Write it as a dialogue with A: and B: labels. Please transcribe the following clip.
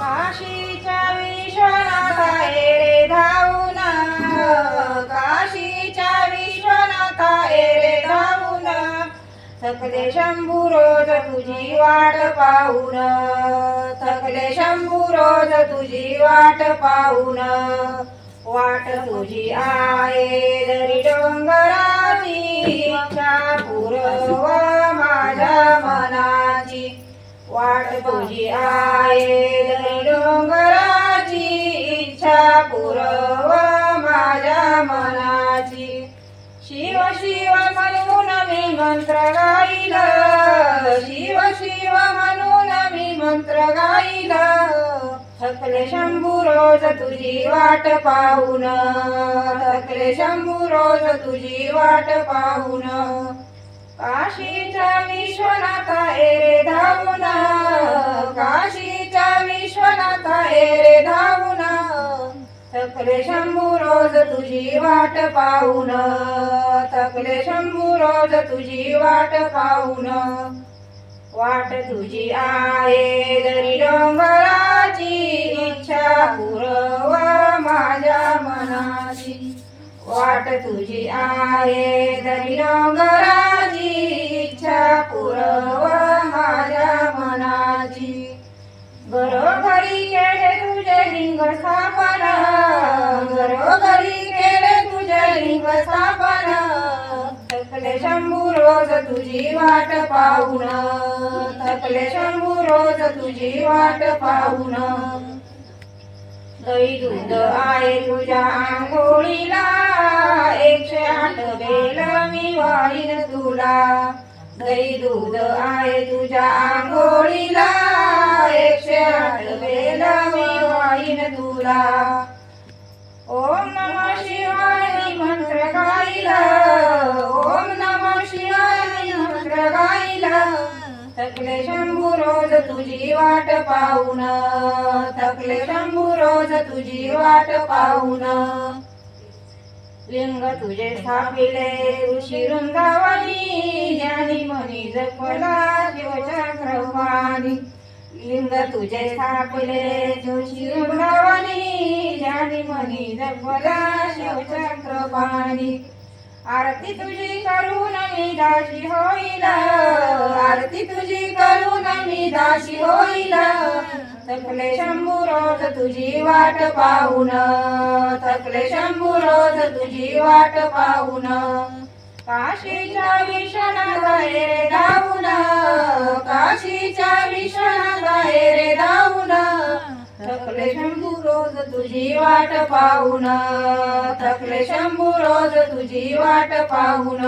A: काशीच्या विश्वनाथा रे धावून, काशीच्या विश्वनाथा रे धावून, थकले शंभू रोज तुझी वाट पाहून, थकले शंभू रोज तुझी वाट पाहून. वाट तुझी आहे दरी डोंगराची, इच्छा पुरव माझ्या मनाची. वाट तुझी आहे दरी डोंगराची, इच्छा पुरव माझ्या मनाची. शिव शिव म्हणून मी मंत्र गाईल, शिव शिव म्हणून मी मंत्र गाईल. थकले शंभू रोज तुझी वाट पाहून, थकले शंभू रोज तुझी वाट पाहून. काशीच्या विश्वनाथा रे धावून, काशीच्या विश्वनाथा रे धावून, थकले शंभू रोज तुझी वाट पाहून, थकले शंभू रोज तुझी वाट पाहून. वाट तुझी आहे दरी डोंगराची, इच्छा पुरव माझ्या मनाची. वाट तुझी आहे दरी डोंगराची, इच्छा पुरव माझ्या मनाची. घरोघरी केले तुझे लिंग स्थापन, घरोघरी केले तुझे लिंग स्थापन. थकले शंभू रोज तुझी वाट पाहून, थकले शंभू रोज तुझी वाट पाहून. दही दूध आहे तुझ्या आंघोळीला, 108 बेल मी वाहीन तुला. दही दूध आहे तुझ्या आंघोळीला, 108 बेल मी वाहीन तुला. ओम नमः शिवाय मी मंत्र गाईला, ओम नमः शिवाय मी मंत्र गाईला. थकले शंभू रोज तुझी वाट पाहून, थकले शंभू रोज तुझी वाट पाहून. लिंग तुझे स्थापिले ऋषी वृंदावनी, ज्ञानी मनी जपला शिवचक्रवाणी. लिंग तुझे स्थापिले ऋषी वृंदावनी, ज्ञानी मनी जपला शिवचक्रवाणी. आरती तुझी करून मी दासी होईल, आरती तुझी करून मी दासी होईल. थकले शंभू रोज तुझी वाट पाहून, थकले शंभू रोज तुझी वाट पाहून. काशीच्या विश्वनाथा रे धावून, काशीच्या विश्वनाथा रे धावून. थकले शंभू रोज तुझी वाट पाहून, थकले शंभू रोज तुझी वाट पाहून.